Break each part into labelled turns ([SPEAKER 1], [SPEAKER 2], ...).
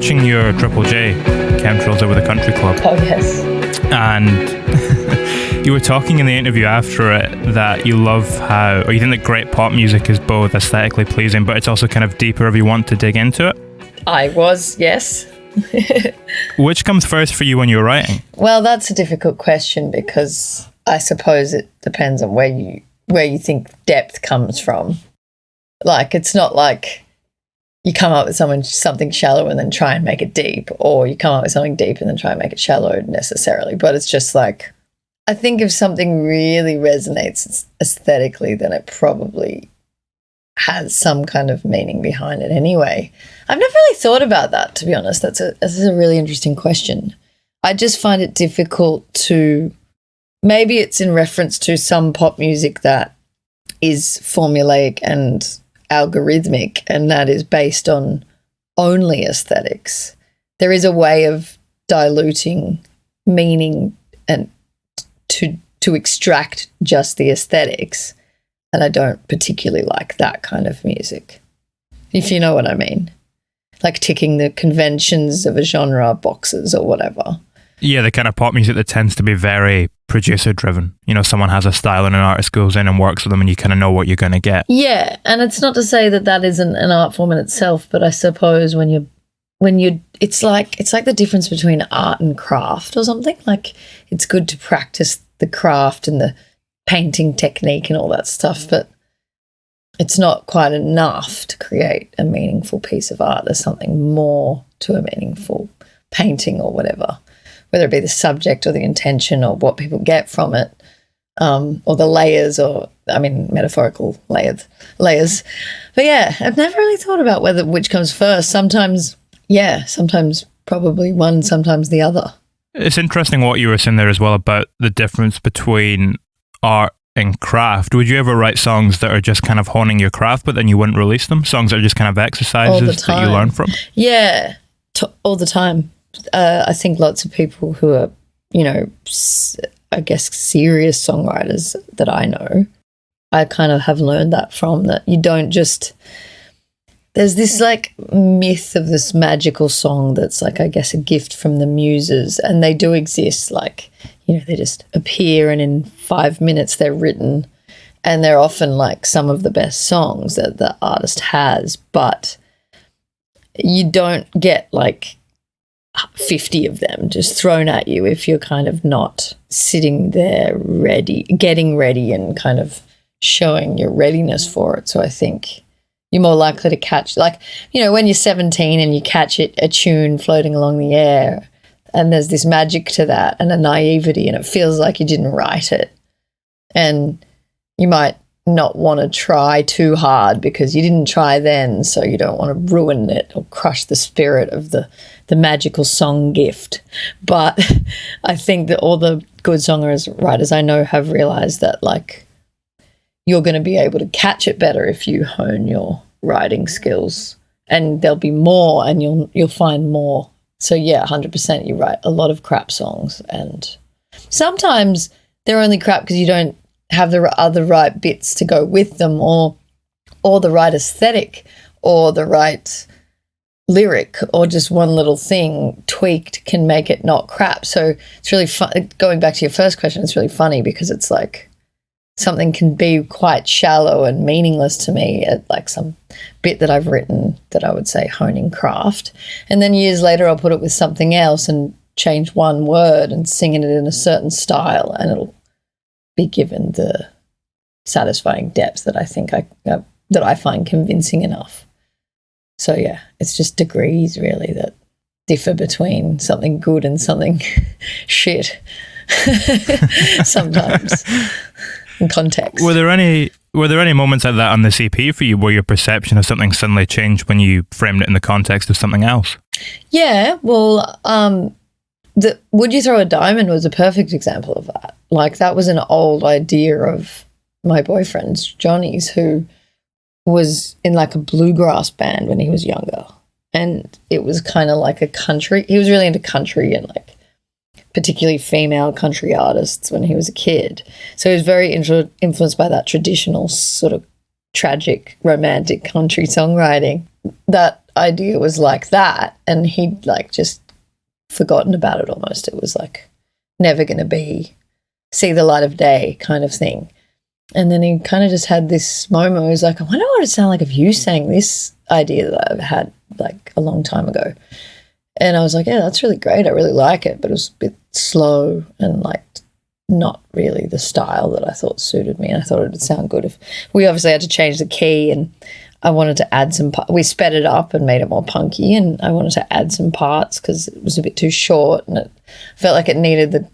[SPEAKER 1] watching your Triple J, Chemtrails Over the Country Club.
[SPEAKER 2] Oh, yes.
[SPEAKER 1] And you were talking in the interview after it that you love how, or you think that great pop music is both aesthetically pleasing, but it's also kind of deeper if you want to dig into it.
[SPEAKER 2] I was, yes.
[SPEAKER 1] Which comes first for you when you're writing?
[SPEAKER 2] Well, that's a difficult question because I suppose it depends on where you think depth comes from. Like, it's not like you come up with something shallow and then try and make it deep, or you come up with something deep and then try and make it shallow necessarily. But it's just like, I think if something really resonates aesthetically, then it probably has some kind of meaning behind it anyway. I've never really thought about that, to be honest. That's a really interesting question. I just find it difficult to, maybe it's in reference to some pop music that is formulaic and algorithmic, and that is based on only aesthetics. There is a way of diluting meaning and to extract just the aesthetics, and I don't particularly like that kind of music, if you know what I mean. Like ticking the conventions of a genre boxes or whatever.
[SPEAKER 1] Yeah, the kind of pop music that tends to be very producer driven. You know, someone has a style and an artist goes in and works with them and you kind of know what you're going to get.
[SPEAKER 2] Yeah, and it's not to say that that isn't an art form in itself, but I suppose when you it's like the difference between art and craft or something. Like, it's good to practice the craft and the painting technique and all that stuff, but it's not quite enough to create a meaningful piece of art. There's something more to a meaningful painting or whatever, whether it be the subject or the intention or what people get from it, or the layers, or, I mean, metaphorical layers. But yeah, I've never really thought about which comes first. Sometimes probably one, sometimes the other.
[SPEAKER 1] It's interesting what you were saying there as well about the difference between art and craft. Would you ever write songs that are just kind of honing your craft, but then you wouldn't release them? Songs that are just kind of exercises that you learn from?
[SPEAKER 2] Yeah, all the time. I think lots of people who are, you know, I guess serious songwriters that I know, I kind of have learned that from, that you don't just, there's this like myth of this magical song that's like, I guess, a gift from the muses, and they do exist. Like, you know, they just appear and in 5 minutes they're written, and they're often like some of the best songs that the artist has, but you don't get like 50 of them just thrown at you if you're kind of not sitting there getting ready and kind of showing your readiness for it. So I think you're more likely to catch, like, you know, when you're 17 and you catch a tune floating along the air, and there's this magic to that and a naivety, and it feels like you didn't write it. And you might not want to try too hard because you didn't try then, so you don't want to ruin it or crush the spirit of the magical song gift. But I think that all the good songwriters I know have realized that, like, you're going to be able to catch it better if you hone your writing skills, and there'll be more, and you'll find more. So yeah, 100% you write a lot of crap songs, and sometimes they're only crap because you don't have the other right bits to go with them, or the right aesthetic, or the right lyric, or just one little thing tweaked can make it not crap. So it's really fun. Going back to your first question, it's really funny because it's like something can be quite shallow and meaningless to me at like some bit that I've written that I would say honing craft. And then years later, I'll put it with something else and change one word and sing it in a certain style, and it'll be given the satisfying depth that I think that I find convincing enough. So yeah, it's just degrees really that differ between something good and something shit sometimes in context.
[SPEAKER 1] Were there any moments like that on this EP for you where your perception of something suddenly changed when you framed it in the context of something else?
[SPEAKER 2] Yeah, well, the Would You Throw a Diamond was a perfect example of that. Like, that was an old idea of my boyfriend's, Johnny's, who was in like a bluegrass band when he was younger. And it was kind of like a country. He was really into country and like particularly female country artists when he was a kid. So he was very influenced by that traditional sort of tragic, romantic country songwriting that idea was like that, and he'd like just forgotten about it almost. It was like never going to see the light of day kind of thing. And then he kind of just had this moment where he was like, I wonder what it'd sound like if you sang this idea that I've had like a long time ago. And I was like, yeah, that's really great. I really like it. But it was a bit slow and like not really the style that I thought suited me. And I thought it would sound good if we obviously had to change the key, and I wanted to add we sped it up and made it more punky, and I wanted to add some parts because it was a bit too short, and it felt like it needed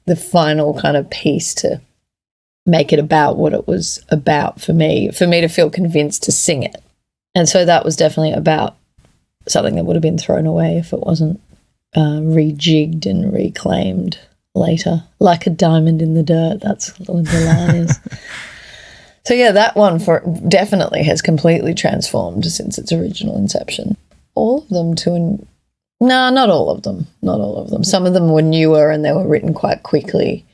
[SPEAKER 2] the final kind of piece to make it about what it was about for me to feel convinced to sing it. And so that was definitely about something that would have been thrown away if it wasn't rejigged and reclaimed later. Like a diamond in the dirt, that's what the line is. So yeah, that one definitely has completely transformed since its original inception. All of them no, not all of them. Not all of them. Some of them were newer and they were written quite quickly.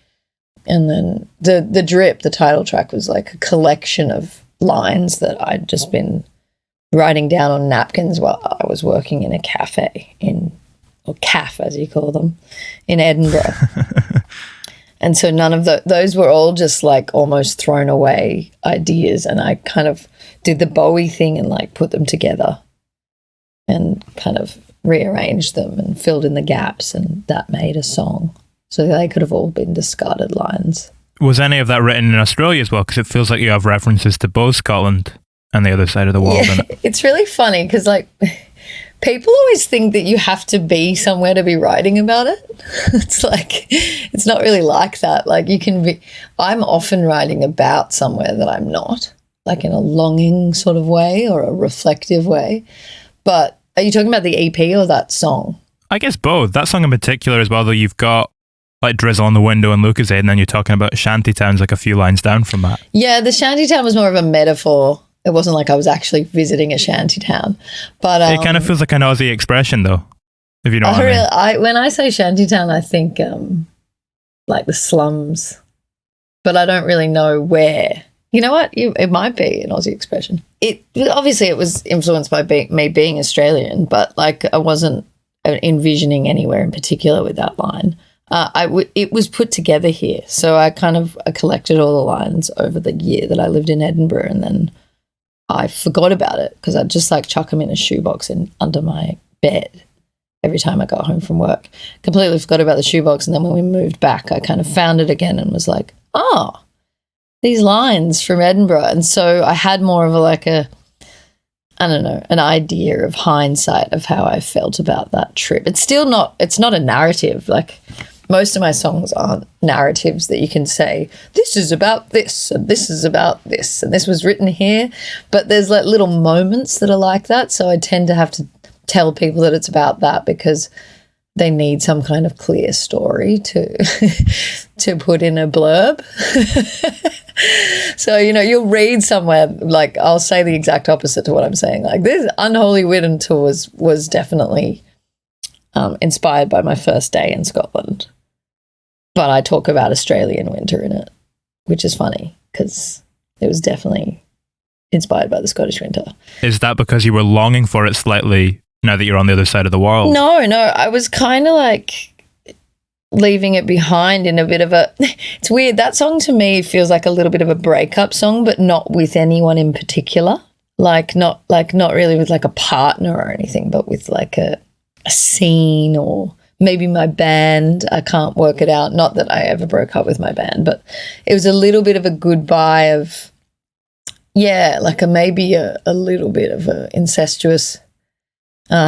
[SPEAKER 2] And then the Drip, the title track, was like a collection of lines that I'd just been writing down on napkins while I was working in a cafe or CAF as you call them, in Edinburgh. And so none of those were all just like almost thrown away ideas, and I kind of did the Bowie thing and like put them together and kind of rearranged them and filled in the gaps, and that made a song. So they could have all been discarded lines.
[SPEAKER 1] Was any of that written in Australia as well? Because it feels like you have references to both Scotland and the other side of the world.
[SPEAKER 2] Yeah, it's really funny because like people always think that you have to be somewhere to be writing about it. It's like, it's not really like that. Like I'm often writing about somewhere that I'm not, like in a longing sort of way or a reflective way. But are you talking about the EP or that song?
[SPEAKER 1] I guess both. That song in particular as well, though, you've got like Drizzle on the Window and Lucasade, and then you're talking about shantytowns like a few lines down from that.
[SPEAKER 2] Yeah, the shantytown was more of a metaphor. It wasn't like I was actually visiting a shantytown. But
[SPEAKER 1] it kind of feels like an Aussie expression, though, if you know what I mean.
[SPEAKER 2] When I say shantytown, I think like the slums, but I don't really know where. You know what? It might be an Aussie expression. Obviously it was influenced by me being Australian, but like I wasn't envisioning anywhere in particular with that line. It was put together here, so I collected all the lines over the year that I lived in Edinburgh, and then I forgot about it because I'd just like chuck them in a shoebox under my bed every time I got home from work. Completely forgot about the shoebox, and then when we moved back, I kind of found it again and was like, oh, these lines from Edinburgh. And so I had more of an idea of hindsight of how I felt about that trip. It's not a narrative. Like most of my songs aren't narratives that you can say, this is about this and this is about this and this was written here. But there's like little moments that are like that. So I tend to have to tell people that it's about that because they need some kind of clear story to to put in a blurb. So, you'll read somewhere, like I'll say the exact opposite to what I'm saying. Like this Unholy Winter was definitely inspired by my first day in Scotland. But I talk about Australian winter in it, which is funny because it was definitely inspired by the Scottish winter.
[SPEAKER 1] Is that because you were longing for it slightly now that you're on the other side of the world?
[SPEAKER 2] No, I was kind of like leaving it behind in a bit of it's weird. That song to me feels like a little bit of a breakup song, but not with anyone in particular. Not really with like a partner or anything, but with like a scene or maybe my band. I can't work it out. Not that I ever broke up with my band, but it was a little bit of a goodbye of, like maybe a little bit of a incestuous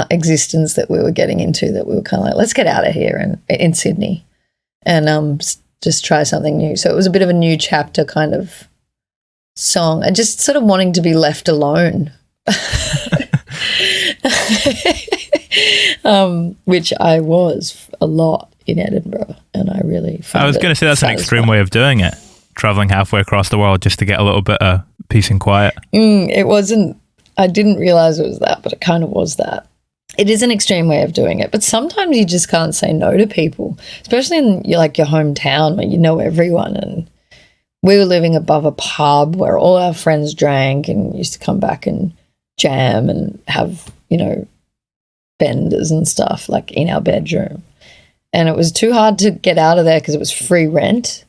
[SPEAKER 2] existence that we were getting into, that we were kind of like, let's get out of here and in Sydney and just try something new. So it was a bit of a new chapter kind of song and just sort of wanting to be left alone. Which I was a lot in Edinburgh, and I really found
[SPEAKER 1] I was going to say that's satisfying. An extreme way of doing it, traveling halfway across the world just to get a little bit of peace and quiet.
[SPEAKER 2] It wasn't, I didn't realize it was that, but it kind of was that. It is an extreme way of doing it, but sometimes you just can't say no to people, especially in your hometown where you know everyone. And we were living above a pub where all our friends drank and used to come back and jam and have, benders and stuff, like in our bedroom. And it was too hard to get out of there because it was free rent.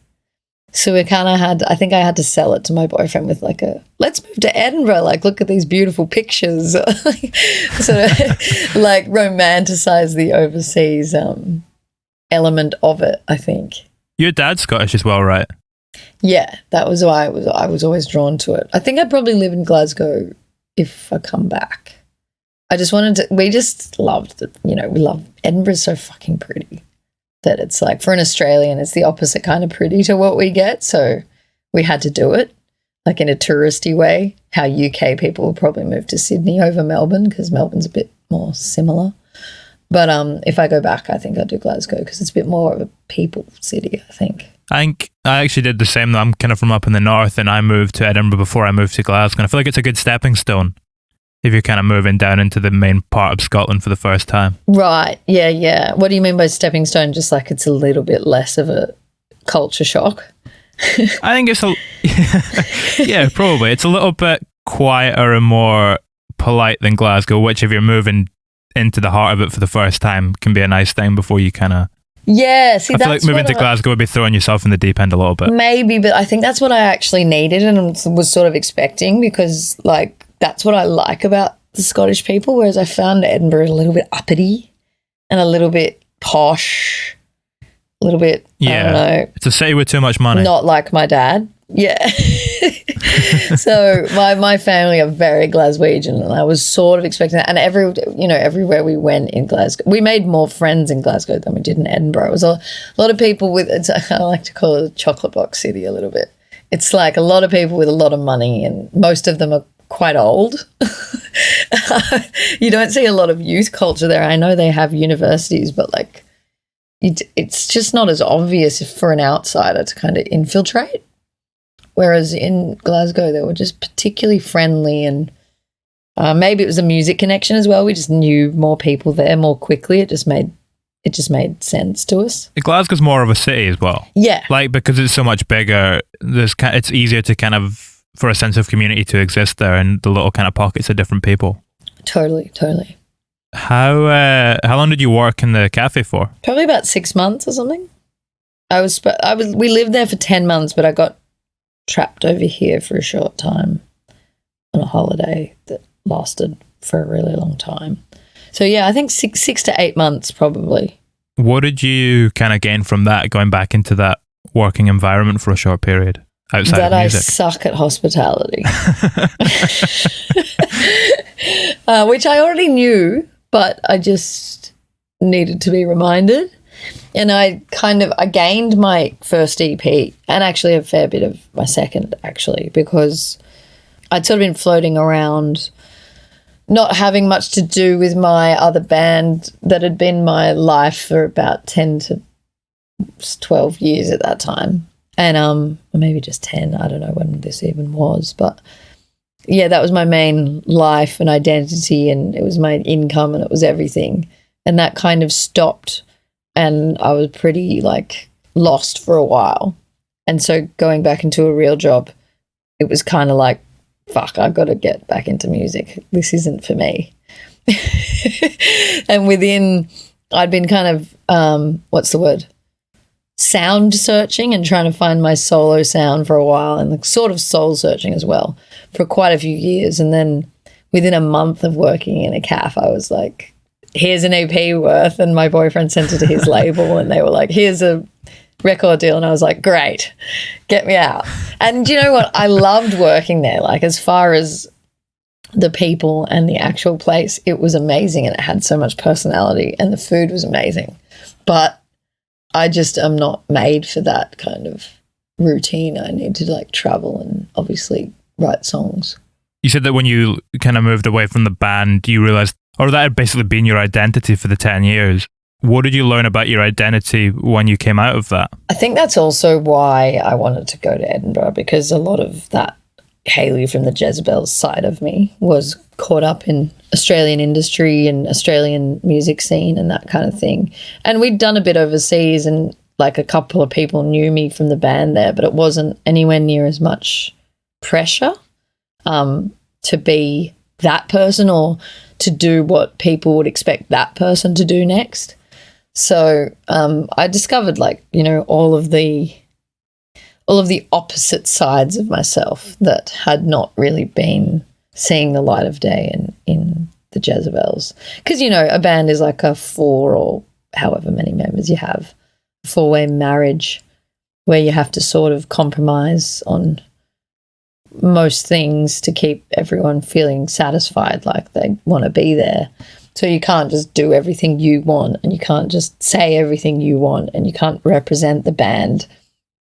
[SPEAKER 2] So we kind of I think I had to sell it to my boyfriend with like let's move to Edinburgh, like look at these beautiful pictures. Sort of like romanticize the overseas element of it, I think.
[SPEAKER 1] Your dad's Scottish as well, right?
[SPEAKER 2] Yeah, that was why I was always drawn to it. I think I'd probably live in Glasgow if I come back. We just loved it. We love Edinburgh's so fucking pretty that it's like, for an Australian, it's the opposite kind of pretty to what we get. So we had to do it like in a touristy way. How UK people will probably move to Sydney over Melbourne because Melbourne's a bit more similar. But if I go back, I think I'd do Glasgow because it's a bit more of a people city, I think.
[SPEAKER 1] I actually did the same though. I'm kind of from up in the north and I moved to Edinburgh before I moved to Glasgow. And I feel like it's a good stepping stone if you're kind of moving down into the main part of Scotland for the first time. Right.
[SPEAKER 2] Yeah. What do you mean by stepping stone? Just like it's a little bit less of a culture shock?
[SPEAKER 1] I think it's yeah, probably. It's a little bit quieter and more polite than Glasgow, which if you're moving into the heart of it for the first time can be a nice thing before you kind of...
[SPEAKER 2] Yeah, see,
[SPEAKER 1] I feel like moving to Glasgow would be throwing yourself in the deep end a little bit.
[SPEAKER 2] Maybe, but I think that's what I actually needed and was sort of expecting because, like, that's what I like about the Scottish people, whereas I found Edinburgh a little bit uppity and a little bit posh, a little bit, I don't know.
[SPEAKER 1] It's a city with too much money.
[SPEAKER 2] Not like my dad. Yeah. So my family are very Glaswegian and I was sort of expecting that. And everywhere we went in Glasgow, we made more friends in Glasgow than we did in Edinburgh. It was a lot of people I like to call it a chocolate box city a little bit. It's like a lot of people with a lot of money and most of them are quite old. You don't see a lot of youth culture there. I know they have universities, but like it's just not as obvious for an outsider to kind of infiltrate. Whereas in Glasgow, they were just particularly friendly and maybe it was a music connection as well. We just knew more people there more quickly. It just made sense to us.
[SPEAKER 1] Glasgow's more of a city as well.
[SPEAKER 2] Yeah.
[SPEAKER 1] Like because it's so much bigger, it's easier to kind of, for a sense of community to exist there and the little kind of pockets of different people.
[SPEAKER 2] Totally.
[SPEAKER 1] How long did you work in the cafe for?
[SPEAKER 2] Probably about 6 months or something. We lived there for 10 months, but I got trapped over here for a short time on a holiday that lasted for a really long time. So yeah, I think 6 to 8 months probably.
[SPEAKER 1] What did you kind of gain from that, going back into that working environment for a short period outside of music?
[SPEAKER 2] I suck at hospitality. Which I already knew, but I just needed to be reminded. And I gained my first EP and actually a fair bit of my second, actually, because I'd sort of been floating around, not having much to do with my other band that had been my life for about 10 to 12 years at that time. And maybe just 10, I don't know when this even was. But, yeah, that was my main life and identity and it was my income and it was everything. And that kind of stopped. And I was pretty, like, lost for a while. And so going back into a real job, it was kind of like, fuck, I've got to get back into music. This isn't for me. And I'd been kind of, sound searching and trying to find my solo sound for a while and like sort of soul searching as well for quite a few years. And then within a month of working in a cafe, I was like, here's an EP worth, and my boyfriend sent it to his label and they were like, here's a record deal. And I was like, great, get me out. And you know what? I loved working there. Like as far as the people and the actual place, it was amazing and it had so much personality and the food was amazing. But I just am not made for that kind of routine. I need to like travel and obviously write songs.
[SPEAKER 1] You said that when you kind of moved away from the band, you realized, or that had basically been your identity for the 10 years. What did you learn about your identity when you came out of that?
[SPEAKER 2] I think that's also why I wanted to go to Edinburgh, because a lot of that Hayley from the Jezebel side of me was caught up in Australian industry and Australian music scene and that kind of thing. And we'd done a bit overseas and like a couple of people knew me from the band there, but it wasn't anywhere near as much pressure to be that person or to do what people would expect that person to do next. So I discovered, like, you know, all of the opposite sides of myself that had not really been seeing the light of day in the Jezebels. Because, you know, a band is like a 4 or however many members you have, 4-way marriage where you have to sort of compromise on most things to keep everyone feeling satisfied, like they want to be there. So you can't just do everything you want, and you can't just say everything you want, and you can't represent the band,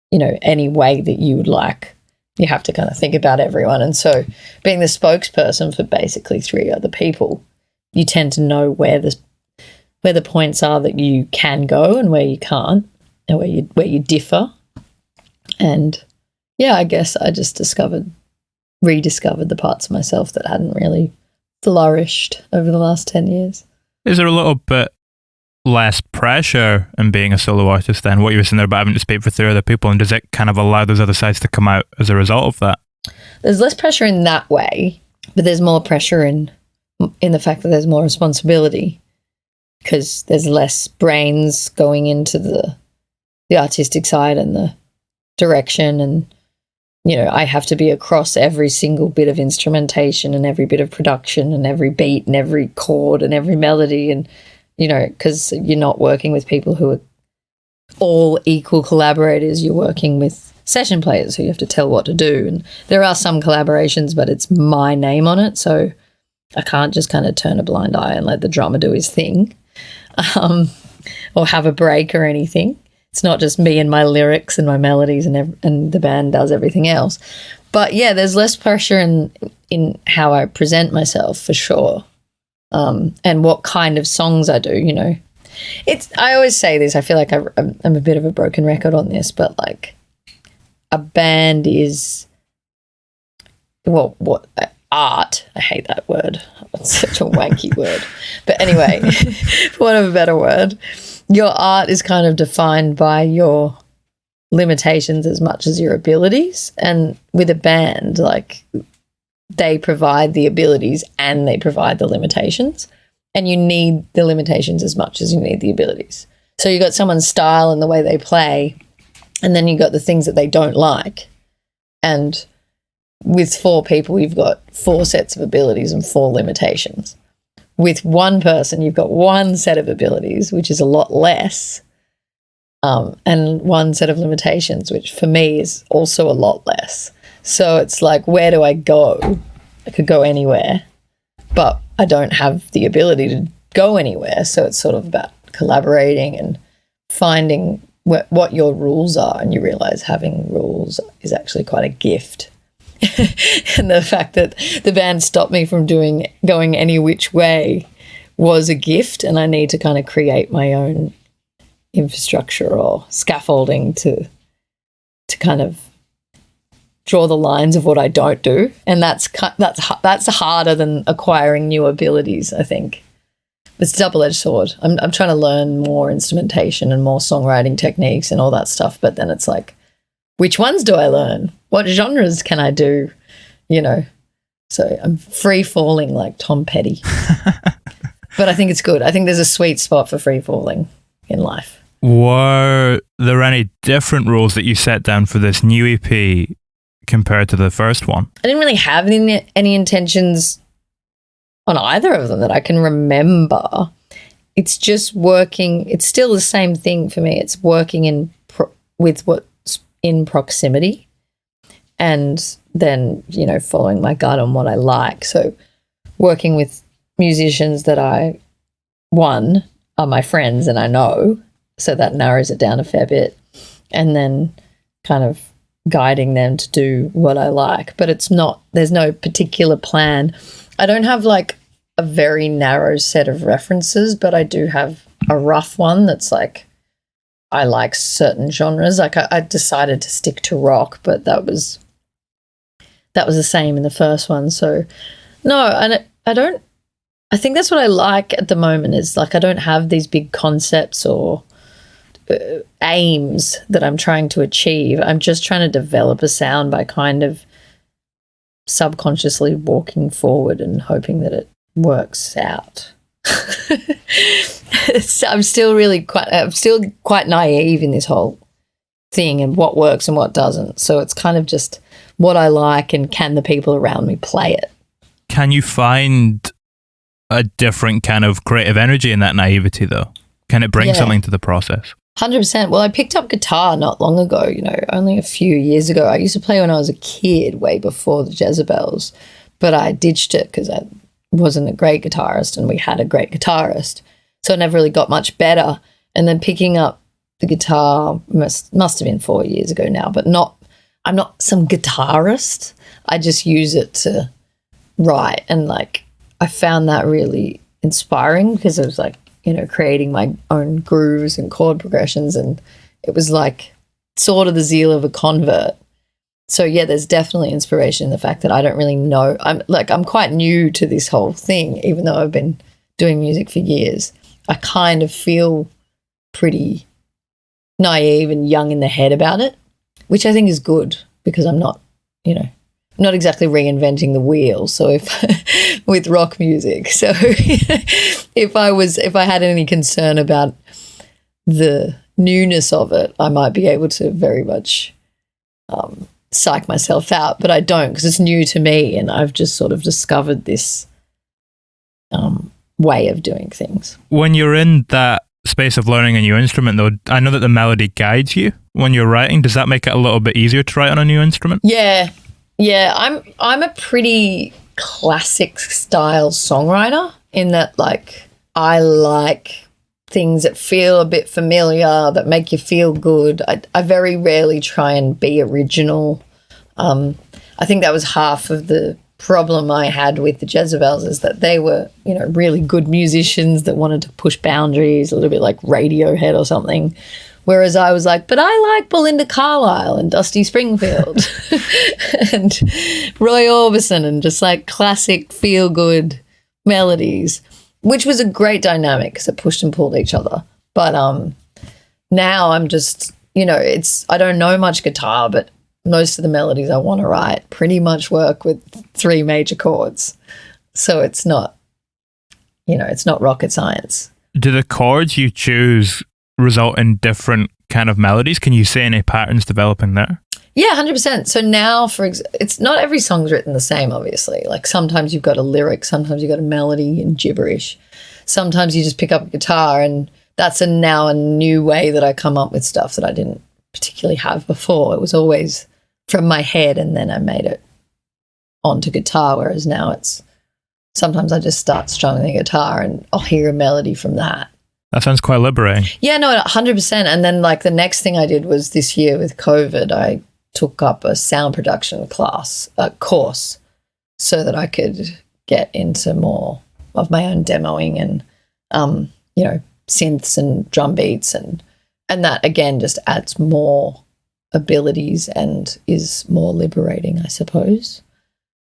[SPEAKER 2] you know, any way that you would like. You have to kind of think about everyone. And so being the spokesperson for basically 3 other people, you tend to know where the points are that you can go and where you can't, and where you differ. And yeah, I guess I just rediscovered the parts of myself that hadn't really flourished over the last 10 years.
[SPEAKER 1] Is there a little bit less pressure in being a solo artist than what you were saying there about having to speak for 3 other people, and does it kind of allow those other sides to come out as a result of that?
[SPEAKER 2] There's less pressure in that way, but there's more pressure in the fact that there's more responsibility, because there's less brains going into the artistic side and the direction, and you know, I have to be across every single bit of instrumentation and every bit of production and every beat and every chord and every melody, and you know, because you're not working with people who are all equal collaborators. You're working with session players who you have to tell what to do, and there are some collaborations, but it's my name on it, so I can't just kind of turn a blind eye and let the drummer do his thing, or have a break or anything. It's not just me and my lyrics and my melodies, and the band does everything else. But yeah, there's less pressure in how I present myself, for sure, and what kind of songs I do. You know, I always say this. I feel like I'm a bit of a broken record on this, but like, a band is, well, what art. I hate that word. It's such a wanky word. But anyway, for want of a better word, your art is kind of defined by your limitations as much as your abilities. And with a band, like, they provide the abilities and they provide the limitations, and you need the limitations as much as you need the abilities. So you got someone's style and the way they play, and then you got the things that they don't like. And with 4 people, you've got 4 sets of abilities and 4 limitations. With one person, you've got 1 set of abilities, which is a lot less, and 1 set of limitations, which for me is also a lot less. So it's like, where do I go? I could go anywhere, but I don't have the ability to go anywhere. So it's sort of about collaborating and finding what your rules are, and you realize having rules is actually quite a gift. And the fact that the band stopped me from going any which way was a gift, and I need to kind of create my own infrastructure or scaffolding to kind of draw the lines of what I don't do, and that's harder than acquiring new abilities, I think. It's a double-edged sword. I'm trying to learn more instrumentation and more songwriting techniques and all that stuff, but then it's like, which ones do I learn? What genres can I do? You know, so I'm free falling like Tom Petty. But I think it's good. I think there's a sweet spot for free falling in life.
[SPEAKER 1] Were there any different rules that you set down for this new EP compared to the first one?
[SPEAKER 2] I didn't really have any intentions on either of them that I can remember. It's just working. It's still the same thing for me. It's working with what's in proximity, and then, you know, following my gut on what I like. So working with musicians that are my friends and I know, so that narrows it down a fair bit, and then kind of guiding them to do what I like. But there's no particular plan. I don't have like a very narrow set of references, but I do have a rough one that's like, I like certain genres. Like I decided to stick to rock, but that was the same in the first one. So no, and I think that's what I like at the moment, is like, I don't have these big concepts or aims that I'm trying to achieve. I'm just trying to develop a sound by kind of subconsciously walking forward and hoping that it works out. I'm still quite naive in this whole thing and what works and what doesn't. So it's kind of just what I like and can the people around me play it.
[SPEAKER 1] Can you find a different kind of creative energy in that naivety though? Can it bring something to the process?
[SPEAKER 2] 100%. Well, I picked up guitar not long ago, only a few years ago. I used to play when I was a kid, way before the Jezebels, but I ditched it because I wasn't a great guitarist and we had a great guitarist. So I never really got much better. And then picking up the guitar must have been 4 years ago now, but I'm not some guitarist. I just use it to write. And I found that really inspiring because it was creating my own grooves and chord progressions. And it was sort of the zeal of a convert. So yeah, there's definitely inspiration in the fact that I don't really know. I'm quite new to this whole thing, even though I've been doing music for years. I kind of feel pretty naive and young in the head about it, which I think is good because I'm not exactly reinventing the wheel. So if with rock music, so if I had any concern about the newness of it, I might be able to very much psych myself out, but I don't because it's new to me and I've just sort of discovered this way of doing things. When
[SPEAKER 1] you're in that space of learning a new instrument though, I know that the melody guides you when you're writing. Does that make it a little bit easier to write on a new instrument?
[SPEAKER 2] Yeah. I'm a pretty classic style songwriter in that I like things that feel a bit familiar, that make you feel good. I very rarely try and be original. I think that was half of the problem I had with the Jezebels is that they were, really good musicians that wanted to push boundaries, a little bit like Radiohead or something. Whereas I was but I like Belinda Carlisle and Dusty Springfield and Roy Orbison and just classic feel-good melodies, which was a great dynamic because it pushed and pulled each other. But now I'm just, I don't know much guitar, but most of the melodies I want to write pretty much work with 3 major chords. So it's not, it's not rocket science.
[SPEAKER 1] Do the chords you choose result in different kind of melodies? Can you see any patterns developing there?
[SPEAKER 2] Yeah, 100%. So now, it's not every song's written the same, obviously. Sometimes you've got a lyric, sometimes you've got a melody and gibberish. Sometimes you just pick up a guitar and that's now a new way that I come up with stuff that I didn't particularly have before. It was always from my head and then I made it onto guitar, whereas now it's sometimes I just start strumming the guitar and I'll hear a melody from that.
[SPEAKER 1] That sounds quite liberating.
[SPEAKER 2] Yeah, no, 100%. And then the next thing I did was this year with COVID, I took up a sound production course so that I could get into more of my own demoing and, synths and drum beats and that again just adds more abilities and is more liberating, I suppose.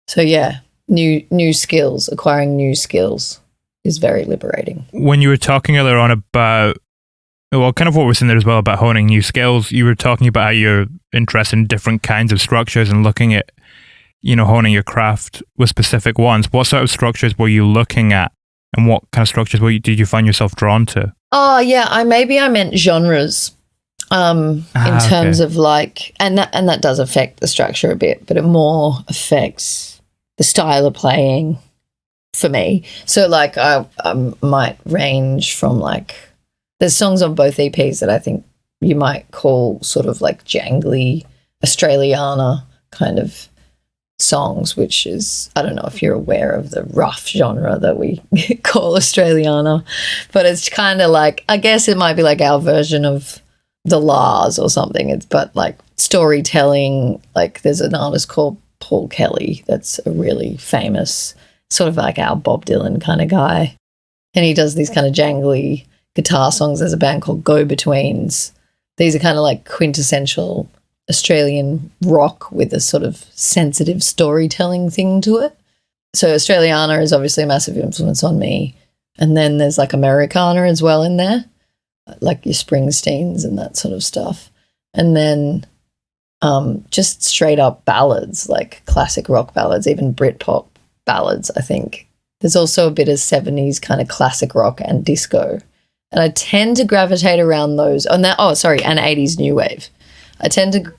[SPEAKER 2] So yeah, new skills, acquiring new skills is very liberating.
[SPEAKER 1] When you were talking earlier on about, kind of what we're saying there as well about honing new skills, you were talking about how you're interested in different kinds of structures and looking at, honing your craft with specific ones. What sort of structures were you looking at and what kind of structures did you find yourself drawn to? Oh,
[SPEAKER 2] yeah, I meant genres in terms of and that does affect the structure a bit, but it more affects the style of playing for me. So I might range from there's songs on both EPs that I think you might call sort of jangly Australiana kind of songs, which is, I don't know if you're aware of the rough genre that we call Australiana, but it's kind of I guess it might be our version of the Lars or something. But storytelling, there's an artist called Paul Kelly that's a really famous sort of our Bob Dylan kind of guy. And he does these kind of jangly guitar songs. There's a band called Go-Betweens. These are kind of quintessential Australian rock with a sort of sensitive storytelling thing to it. So Australiana is obviously a massive influence on me. And then there's Americana as well in there, your Springsteens and that sort of stuff. And then just straight up ballads, like classic rock ballads, even Britpop ballads, I think. There's also a bit of 70s kind of classic rock and disco. And I tend to gravitate around those. And 80s new wave. I tend to,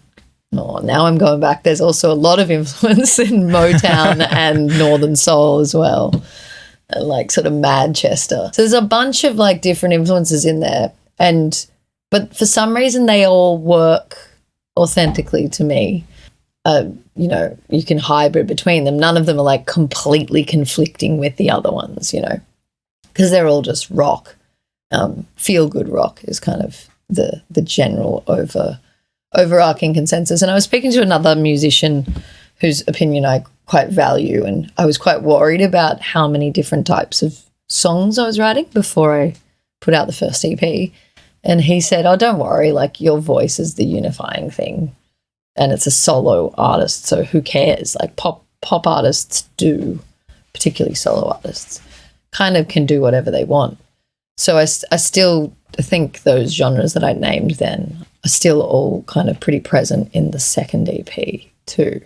[SPEAKER 2] now I'm going back. There's also a lot of influence in Motown and Northern Soul as well. And like sort of Manchester. So there's a bunch of like different influences in there. But for some reason they all work authentically to me. You can hybrid between them. None of them are like completely conflicting with the other ones, because they're all just rock. Feel-good rock is kind of the general overarching consensus. And I was speaking to another musician whose opinion I quite value, and I was quite worried about how many different types of songs I was writing before I put out the first EP. And he said, "Oh, don't worry, like your voice is the unifying thing. And it's a solo artist, so who cares? Like pop artists do, particularly solo artists, kind of can do whatever they want." So I still think those genres that I named then are still all kind of pretty present in the second EP too,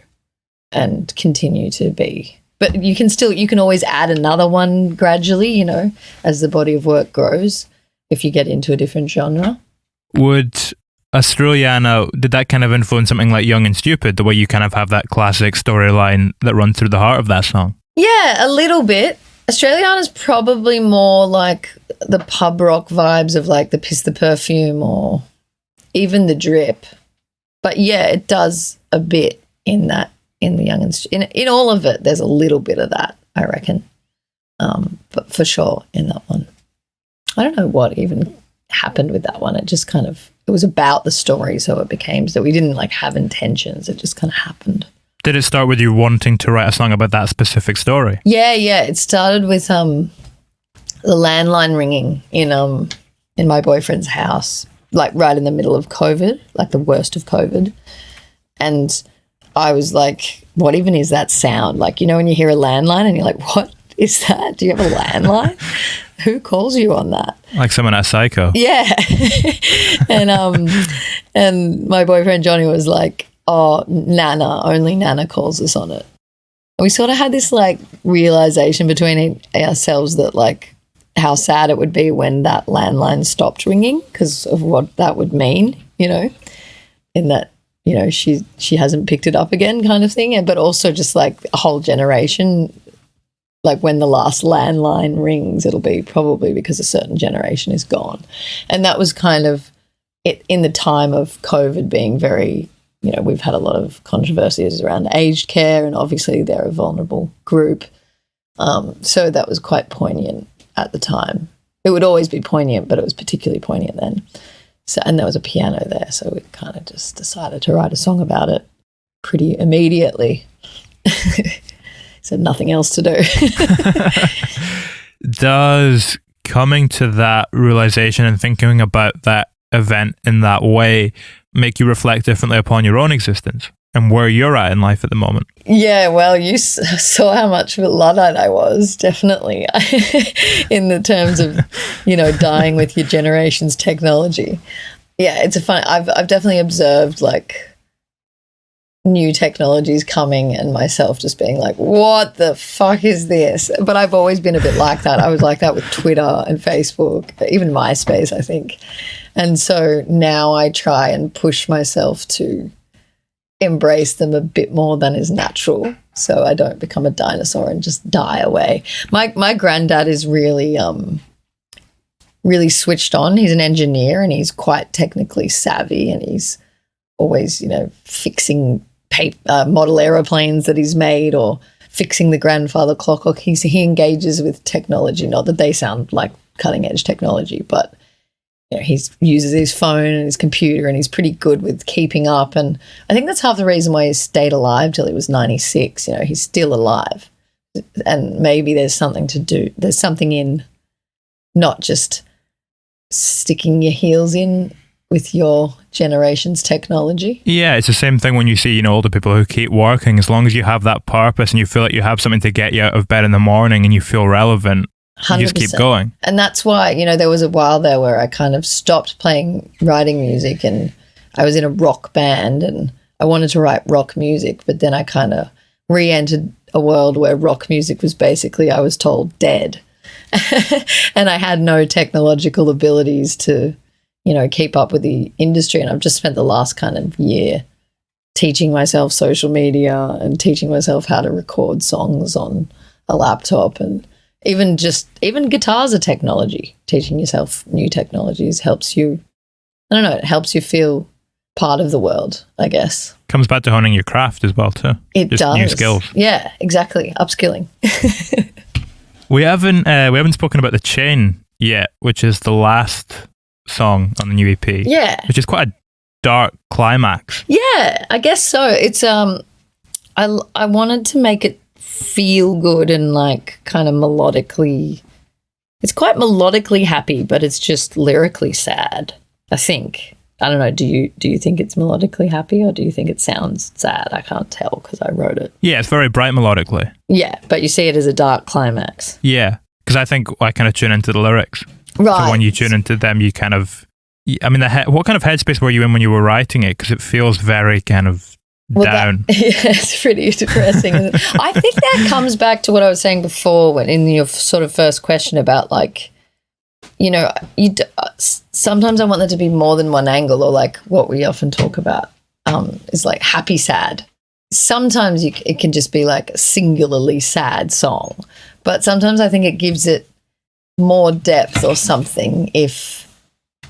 [SPEAKER 2] and continue to be. But you can always add another one gradually, as the body of work grows, if you get into a different genre.
[SPEAKER 1] Would Australiana, did that kind of influence something like Young and Stupid, the way you kind of have that classic storyline that runs through the heart of that song?
[SPEAKER 2] Yeah, a little bit. Australiana's probably more like the pub rock vibes of like the Piss the Perfume or even the Drip. But yeah, it does a bit in the Young and in all of it. There's a little bit of that, I reckon. But for sure in that one, I don't know what even happened with that one. It just kind of, it was about the story, so it became, so we didn't like have intentions. It just kind of happened.
[SPEAKER 1] Did it start with you wanting to write a song about that specific story?
[SPEAKER 2] Yeah. It started with the landline ringing in my boyfriend's house, like right in the middle of COVID, like the worst of COVID. And I was like, what even is that sound? Like, when you hear a landline and you're like, what is that? Do you have a landline? Who calls you on that?
[SPEAKER 1] Like someone at Psycho.
[SPEAKER 2] Yeah. and my boyfriend Johnny was like, oh, only Nana calls us on it. And we sort of had this like realization between ourselves that like how sad it would be when that landline stopped ringing because of what that would mean, in that, she hasn't picked it up again kind of thing. But also just like a whole generation, like when the last landline rings, it'll be probably because a certain generation is gone. And that was kind of it in the time of COVID being very, we've had a lot of controversies around aged care, and obviously they're a vulnerable group. So that was quite poignant at the time. It would always be poignant, but it was particularly poignant then. So, and there was a piano there, so we kind of just decided to write a song about it pretty immediately. So nothing else to do.
[SPEAKER 1] Does coming to that realization and thinking about that event in that way make you reflect differently upon your own existence and where you're at in life at the moment?
[SPEAKER 2] Yeah, well, you saw how much of a Luddite I was, definitely, in the terms of, dying with your generation's technology. Yeah, it's I've definitely observed like new technologies coming and myself just being like, what the fuck is this? But I've always been a bit like that. I was like that with Twitter and Facebook, even MySpace, I think. And so now I try and push myself to embrace them a bit more than is natural, so I don't become a dinosaur and just die away. My granddad is really really switched on. He's an engineer and he's quite technically savvy, and he's always fixing model aeroplanes that he's made or fixing the grandfather clock. Or he engages with technology, not that they sound like cutting edge technology, but he uses his phone and his computer, and he's pretty good with keeping up. And I think that's half the reason why he stayed alive till he was 96. He's still alive. And maybe there's something to do. There's something in not just sticking your heels in with your generation's technology. Yeah,
[SPEAKER 1] it's the same thing when you see, older people who keep working. As long as you have that purpose and you feel like you have something to get you out of bed in the morning and you feel relevant, 100%. You just keep going.
[SPEAKER 2] And that's why, there was a while there where I kind of stopped writing music, and I was in a rock band, and I wanted to write rock music, but then I kind of re-entered a world where rock music was basically, I was told, dead. And I had no technological abilities to, you know, keep up with the industry. And I've just spent the last kind of year teaching myself social media and teaching myself how to record songs on a laptop, and even guitar's a technology. Teaching yourself new technologies helps you, I don't know, it helps you feel part of the world, I guess.
[SPEAKER 1] Comes back to honing your craft as well too.
[SPEAKER 2] It does.
[SPEAKER 1] New skills.
[SPEAKER 2] Yeah, exactly. Upskilling.
[SPEAKER 1] We haven't spoken about The Chain yet, which is the last song on the new EP.
[SPEAKER 2] Yeah.
[SPEAKER 1] Which is quite a dark climax.
[SPEAKER 2] Yeah, I guess so. It's I wanted to make it feel good and like kind of melodically. It's quite melodically happy, but it's just lyrically sad, I think. I don't know, do you think it's melodically happy, or do you think it sounds sad? I can't tell because I wrote it.
[SPEAKER 1] Yeah, it's very bright melodically.
[SPEAKER 2] Yeah, but you see it as a dark climax.
[SPEAKER 1] Yeah, because I think I kind of tune into the lyrics.
[SPEAKER 2] Right.
[SPEAKER 1] So when you tune into them, you kind of, I mean, what kind of headspace were you in when you were writing it? Because it feels very kind of down.
[SPEAKER 2] It's pretty depressing. Isn't it? I think that comes back to what I was saying before when in your sort of first question about like, you know, sometimes I want there to be more than one angle, or like what we often talk about is like happy, sad. Sometimes it can just be like a singularly sad song, but sometimes I think it gives it more depth or something if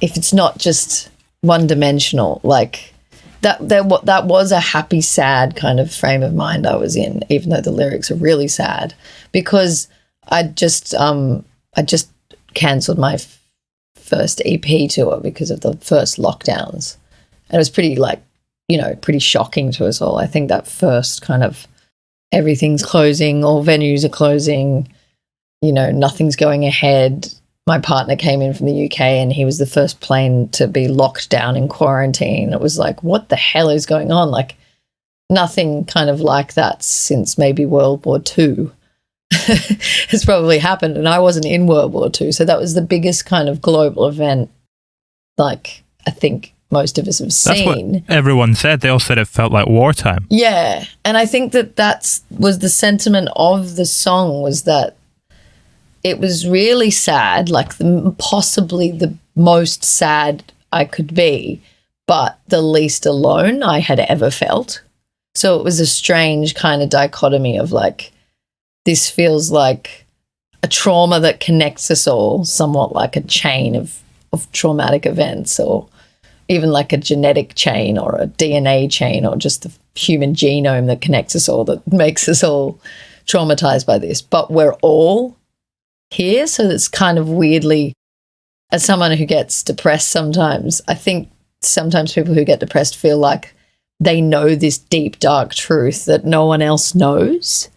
[SPEAKER 2] it's not just one dimensional. Like that was a happy, sad kind of frame of mind I was in, even though the lyrics are really sad, because I just cancelled my first EP tour because of the first lockdowns. And it was pretty like, you know, pretty shocking to us all. I think that first kind of everything's closing, all venues are closing, you know, nothing's going ahead. My partner came in from the UK and he was the first plane to be locked down in quarantine. It was like, what the hell is going on? Like nothing kind of like that since maybe World War II. Has probably happened, and I wasn't in World War II, so that was the biggest kind of global event, like I think most of us have seen.
[SPEAKER 1] That's what everyone said. They all said it felt like wartime.
[SPEAKER 2] Yeah, and I think that was the sentiment of the song, was that it was really sad, like possibly the most sad I could be, but the least alone I had ever felt. So it was a strange kind of dichotomy of like, this feels like a trauma that connects us all, somewhat like a chain of traumatic events, or even like a genetic chain or a DNA chain, or just the human genome that connects us all, that makes us all traumatized by this. But we're all here, so that's kind of weirdly, as someone who gets depressed sometimes, I think sometimes people who get depressed feel like they know this deep, dark truth that no one else knows.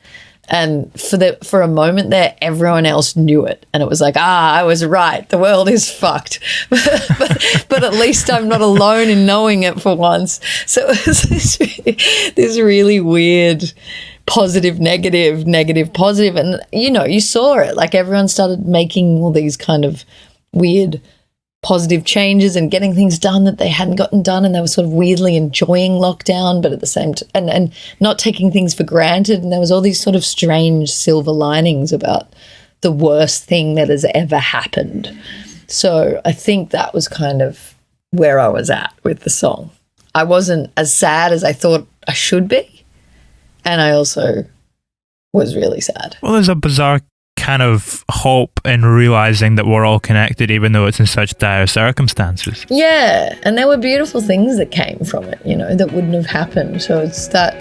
[SPEAKER 2] And for a moment there, everyone else knew it. And it was like, I was right. The world is fucked. but at least I'm not alone in knowing it for once. So it was this really weird positive, negative, positive. And, you know, you saw it. Like everyone started making all these kind of weird positive changes and getting things done that they hadn't gotten done, and they were sort of weirdly enjoying lockdown, but at the same time, and not taking things for granted. And there was all these sort of strange silver linings about the worst thing that has ever happened. So I think that was kind of where I was at with the song. I wasn't as sad as I thought I should be, and I also was really sad.
[SPEAKER 1] Well, there's a bizarre kind of hope in realizing that we're all connected, even though it's in such dire circumstances.
[SPEAKER 2] Yeah, and there were beautiful things that came from it, you know, that wouldn't have happened. So it's that,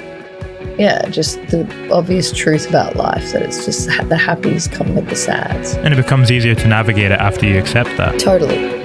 [SPEAKER 2] yeah, just the obvious truth about life, that it's just the happies come with the sads.
[SPEAKER 1] And it becomes easier to navigate it after you accept that.
[SPEAKER 2] Totally.